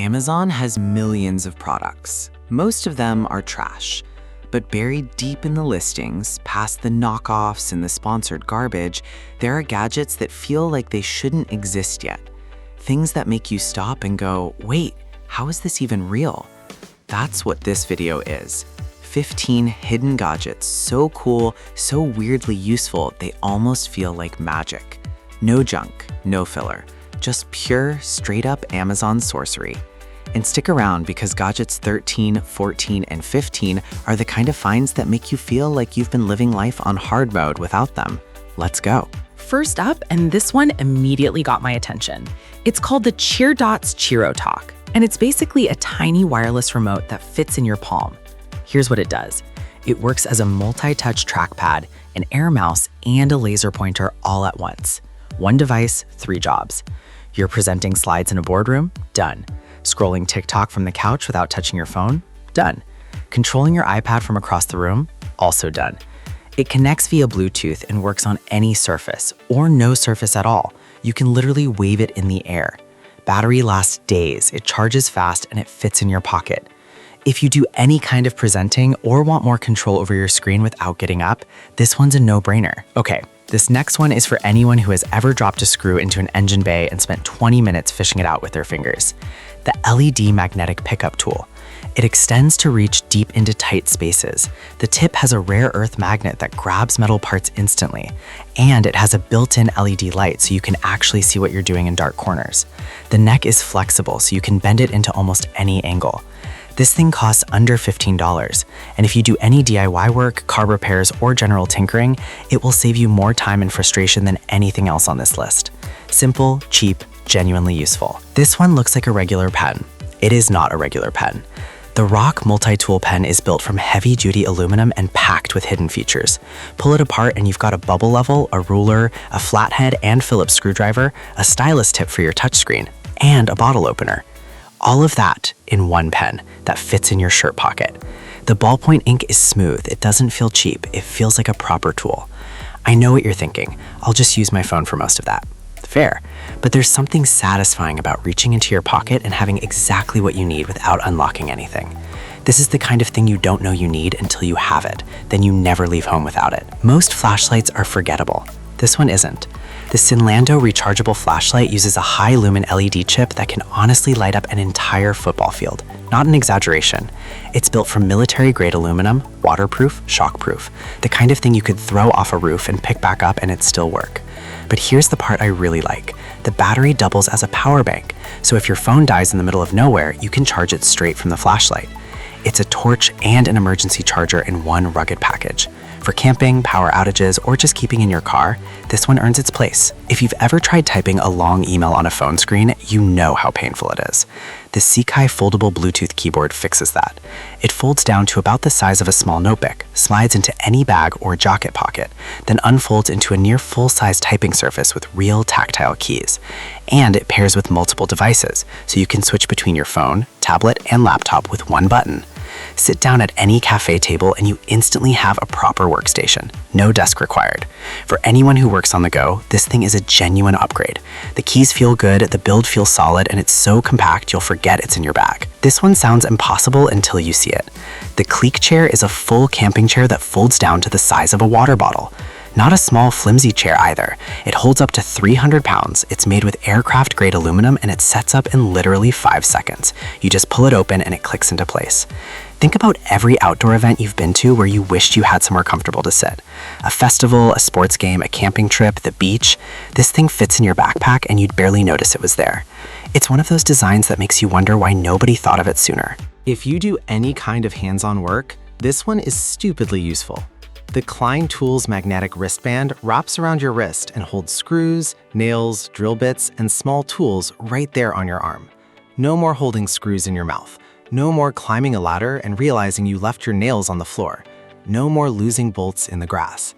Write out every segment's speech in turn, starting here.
Amazon has millions of products. Most of them are trash. But buried deep in the listings, past the knockoffs and the sponsored garbage, there are gadgets that feel like they shouldn't exist yet. Things that make you stop and go, wait, how is this even real? That's what this video is. 15 hidden gadgets, so cool, so weirdly useful, they almost feel like magic. No junk, no filler, just pure, straight-up Amazon sorcery. And stick around because gadgets 13, 14, and 15 are the kind of finds that make you feel like you've been living life on hard mode without them. Let's go. First up, and this one immediately got my attention. It's called the Cheerdots CheeroTok, and it's basically a tiny wireless remote that fits in your palm. Here's what it does. It works as a multi-touch trackpad, an air mouse, and a laser pointer all at once. One device, 3 jobs. You're presenting slides in a boardroom? Done. Scrolling TikTok from the couch without touching your phone? Done. Controlling your iPad from across the room? Also done. It connects via Bluetooth and works on any surface, or no surface at all. You can literally wave it in the air. Battery lasts days, it charges fast, and it fits in your pocket. If you do any kind of presenting or want more control over your screen without getting up, this one's a no-brainer. Okay, this next one is for anyone who has ever dropped a screw into an engine bay and spent 20 minutes fishing it out with their fingers. The LED magnetic pickup tool. It extends to reach deep into tight spaces. The tip has a rare earth magnet that grabs metal parts instantly, and it has a built-in LED light so you can actually see what you're doing in dark corners. The neck is flexible so you can bend it into almost any angle. This thing costs under $15, and if you do any DIY work, car repairs, or general tinkering, it will save you more time and frustration than anything else on this list. Simple, cheap, genuinely useful. This one looks like a regular pen. It is not a regular pen. The RAK Multi-Tool Pen is built from heavy-duty aluminum and packed with hidden features. Pull it apart and you've got a bubble level, a ruler, a flathead and Phillips screwdriver, a stylus tip for your touchscreen, and a bottle opener. All of that in one pen that fits in your shirt pocket. The ballpoint ink is smooth, it doesn't feel cheap, it feels like a proper tool. I know what you're thinking, I'll just use my phone for most of that. Fair, but there's something satisfying about reaching into your pocket and having exactly what you need without unlocking anything. This is the kind of thing you don't know you need until you have it, then you never leave home without it. Most flashlights are forgettable. This one isn't. The Sinlando Rechargeable Flashlight uses a high-lumen LED chip that can honestly light up an entire football field. Not an exaggeration. It's built from military-grade aluminum, waterproof, shockproof, the kind of thing you could throw off a roof and pick back up and it'd still work. But here's the part I really like. The battery doubles as a power bank, so if your phone dies in the middle of nowhere, you can charge it straight from the flashlight. It's a torch and an emergency charger in one rugged package. For camping, power outages, or just keeping in your car, this one earns its place. If you've ever tried typing a long email on a phone screen, you know how painful it is. The Cliq foldable Bluetooth keyboard fixes that. It folds down to about the size of a small notebook, slides into any bag or jacket pocket, then unfolds into a near full-size typing surface with real tactile keys. And it pairs with multiple devices, so you can switch between your phone, tablet, and laptop with one button. Sit down at any cafe table and you instantly have a proper workstation. No desk required. For anyone who works on the go, this thing is a genuine upgrade. The keys feel good, the build feels solid, and it's so compact you'll forget it's in your bag. This one sounds impossible until you see it. The Cliq chair is a full camping chair that folds down to the size of a water bottle. Not a small flimsy chair either. It holds up to 300 pounds, it's made with aircraft-grade aluminum, and it sets up in literally 5 seconds. You just pull it open and it clicks into place. Think about every outdoor event you've been to where you wished you had somewhere comfortable to sit. A festival, a sports game, a camping trip, the beach. This thing fits in your backpack and you'd barely notice it was there. It's one of those designs that makes you wonder why nobody thought of it sooner. If you do any kind of hands-on work, this one is stupidly useful. The Klein Tools magnetic wristband wraps around your wrist and holds screws, nails, drill bits, and small tools right there on your arm. No more holding screws in your mouth. No more climbing a ladder and realizing you left your nails on the floor. No more losing bolts in the grass.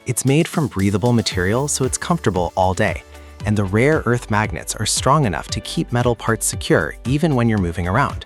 It's made from breathable material, so it's comfortable all day. And the rare earth magnets are strong enough to keep metal parts secure even when you're moving around.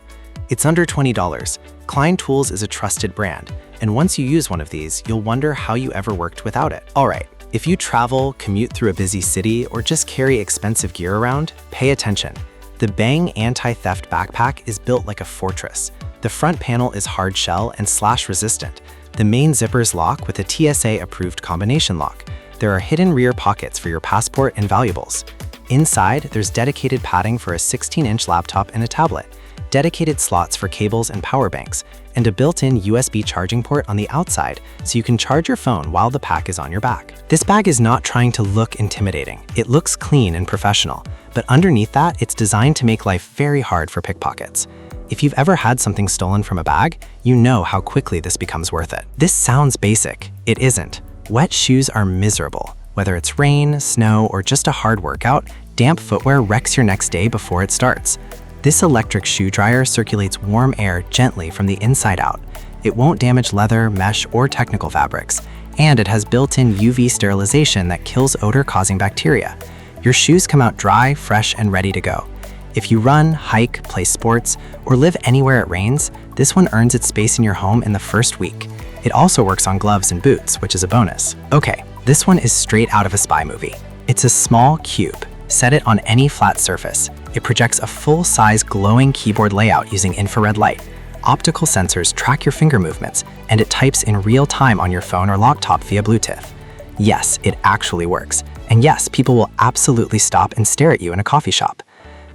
It's under $20. Klein Tools is a trusted brand, and once you use one of these, you'll wonder how you ever worked without it. All right, if you travel, commute through a busy city, or just carry expensive gear around, pay attention. The The Bang anti-theft backpack is built like a fortress. The front panel is hard shell and slash resistant. The main zippers lock with a TSA-approved combination lock. There are hidden rear pockets for your passport and valuables. Inside, there's dedicated padding for a 16-inch laptop and a tablet, dedicated slots for cables and power banks, and a built-in USB charging port on the outside so you can charge your phone while the pack is on your back. This bag is not trying to look intimidating. It looks clean and professional, but underneath that, it's designed to make life very hard for pickpockets. If you've ever had something stolen from a bag, you know how quickly this becomes worth it. This sounds basic. It isn't. Wet shoes are miserable. Whether it's rain, snow, or just a hard workout, damp footwear wrecks your next day before it starts. This electric shoe dryer circulates warm air gently from the inside out. It won't damage leather, mesh, or technical fabrics, and it has built-in UV sterilization that kills odor-causing bacteria. Your shoes come out dry, fresh, and ready to go. If you run, hike, play sports, or live anywhere it rains, this one earns its space in your home in the first week. It also works on gloves and boots, which is a bonus. Okay, this one is straight out of a spy movie. It's a small cube. Set it on any flat surface. It projects a full-size glowing keyboard layout using infrared light. Optical sensors track your finger movements, and it types in real time on your phone or laptop via Bluetooth. Yes, it actually works. And yes, people will absolutely stop and stare at you in a coffee shop.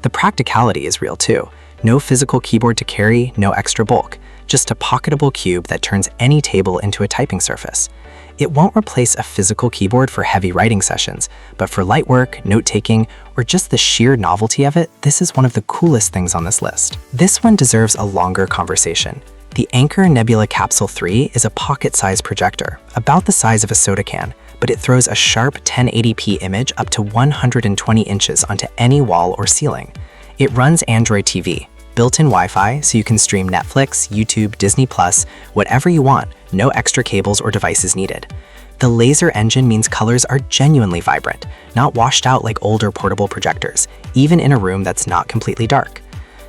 The practicality is real too. No physical keyboard to carry, no extra bulk. Just a pocketable cube that turns any table into a typing surface. It won't replace a physical keyboard for heavy writing sessions, but for light work, note-taking, or just the sheer novelty of it, this is one of the coolest things on this list. This one deserves a longer conversation. The Anker Nebula Capsule 3 is a pocket-sized projector, about the size of a soda can, but it throws a sharp 1080p image up to 120 inches onto any wall or ceiling. It runs Android TV, built-in Wi-Fi so you can stream Netflix, YouTube, Disney+, whatever you want, no extra cables or devices needed. The laser engine means colors are genuinely vibrant, not washed out like older portable projectors, even in a room that's not completely dark.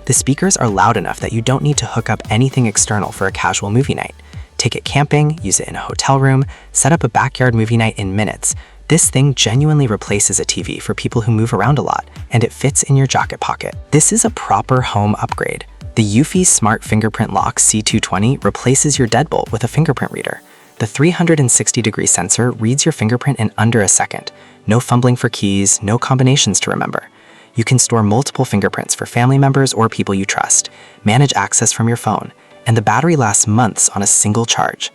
The speakers are loud enough that you don't need to hook up anything external for a casual movie night. Take it camping, use it in a hotel room, set up a backyard movie night in minutes. This thing genuinely replaces a TV for people who move around a lot, and it fits in your jacket pocket. This is a proper home upgrade. The Eufy Smart Fingerprint Lock C220 replaces your deadbolt with a fingerprint reader. The 360-degree sensor reads your fingerprint in under a second. No fumbling for keys, no combinations to remember. You can store multiple fingerprints for family members or people you trust, manage access from your phone, and the battery lasts months on a single charge.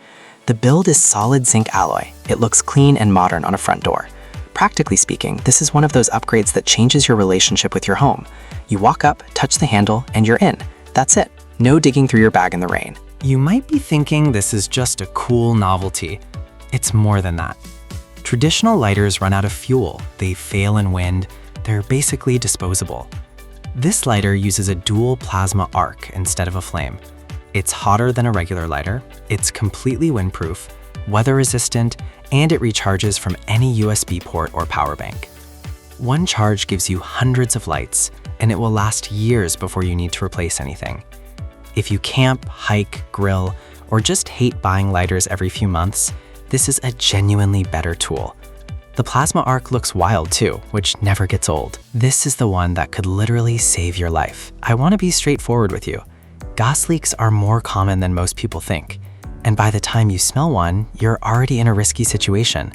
The build is solid zinc alloy. It looks clean and modern on a front door. Practically speaking, this is one of those upgrades that changes your relationship with your home. You walk up, touch the handle, and you're in. That's it. No digging through your bag in the rain. You might be thinking this is just a cool novelty. It's more than that. Traditional lighters run out of fuel. They fail in wind. They're basically disposable. This lighter uses a dual plasma arc instead of a flame. It's hotter than a regular lighter, it's completely windproof, weather-resistant, and it recharges from any USB port or power bank. One charge gives you hundreds of lights, and it will last years before you need to replace anything. If you camp, hike, grill, or just hate buying lighters every few months, this is a genuinely better tool. The plasma arc looks wild too, which never gets old. This is the one that could literally save your life. I want to be straightforward with you. Gas leaks are more common than most people think, and by the time you smell one, you're already in a risky situation.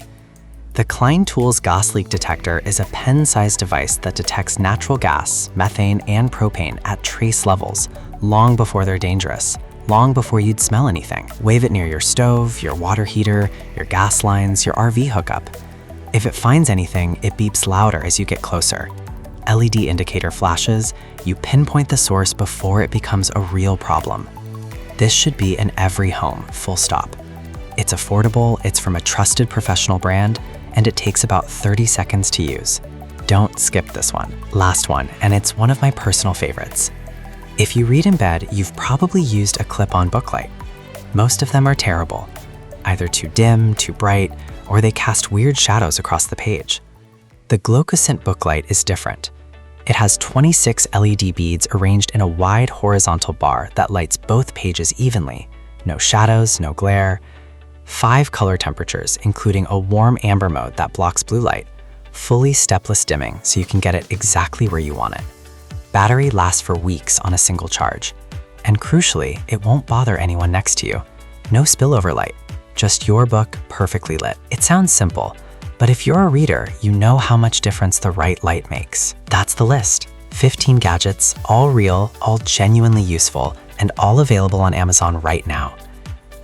The Klein Tools Gas Leak Detector is a pen-sized device that detects natural gas, methane, and propane at trace levels, long before they're dangerous, long before you'd smell anything. Wave it near your stove, your water heater, your gas lines, your RV hookup. If it finds anything, it beeps louder as you get closer. LED indicator flashes, you pinpoint the source before it becomes a real problem. This should be in every home, full stop. It's affordable, it's from a trusted professional brand, and it takes about 30 seconds to use. Don't skip this one. Last one, and it's one of my personal favorites. If you read in bed, you've probably used a clip-on booklight. Most of them are terrible, either too dim, too bright, or they cast weird shadows across the page. The Glowcoscent booklight is different. It has 26 LED beads arranged in a wide horizontal bar that lights both pages evenly. No shadows, no glare. 5 color temperatures, including a warm amber mode that blocks blue light. Fully stepless dimming, so you can get it exactly where you want it. Battery lasts for weeks on a single charge. And crucially, it won't bother anyone next to you. No spillover light, just your book perfectly lit. It sounds simple, but if you're a reader, you know how much difference the right light makes. That's the list. 15 gadgets, all real, all genuinely useful, and all available on Amazon right now.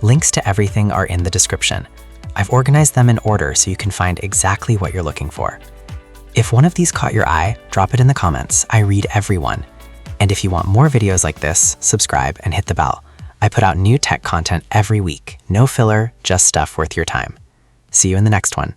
Links to everything are in the description. I've organized them in order so you can find exactly what you're looking for. If one of these caught your eye, drop it in the comments. I read every one. And if you want more videos like this, subscribe and hit the bell. I put out new tech content every week. No filler, just stuff worth your time. See you in the next one.